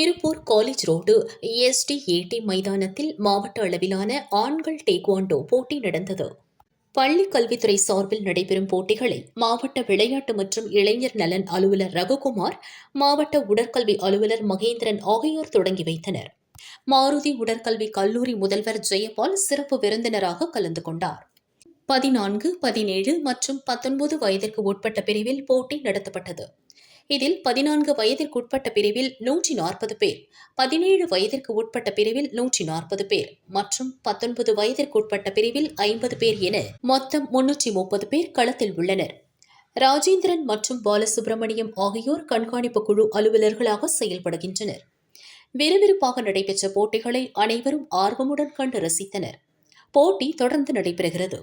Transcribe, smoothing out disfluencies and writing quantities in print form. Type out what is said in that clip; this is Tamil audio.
திருப்பூர் காலேஜ் ரோடு எஸ்டிஏடி மைதானத்தில் மாவட்ட அளவிலான ஆண்கள் டேக்வாண்டோ போட்டி நடந்தது. பள்ளிக் கல்வித்துறை சார்பில் நடைபெறும் போட்டிகளை மாவட்ட விளையாட்டு மற்றும் இளைஞர் நலன் அலுவலர் ரகுகுமார், மாவட்ட உடற்கல்வி அலுவலர் மகேந்திரன் ஆகியோர் தொடங்கி வைத்தனர். மாருதி உடற்கல்வி கல்லூரி முதல்வர் ஜெயபால் சிறப்பு விருந்தினராக கலந்து கொண்டார். 14, 17 மற்றும் 19 வயதிற்கு உட்பட்ட பிரிவில் போட்டி நடத்தப்பட்டது. இதில் 14 வயதிற்குட்பட்ட பிரிவில் 140 பேர், 17 வயதிற்கு உட்பட்ட பிரிவில் 140 பேர் மற்றும் 19 வயதிற்குட்பட்ட பிரிவில் 50 பேர் என மொத்தம் 330 பேர் களத்தில் உள்ளனர். ராஜேந்திரன் மற்றும் பாலசுப்ரமணியம் ஆகியோர் கண்காணிப்பு குழு அலுவலர்களாக செயல்படுகின்றனர். விறுவிறுப்பாக நடைபெற்ற போட்டிகளை அனைவரும் ஆர்வமுடன் கண்டு ரசித்தனர். போட்டி தொடர்ந்து நடைபெறுகிறது.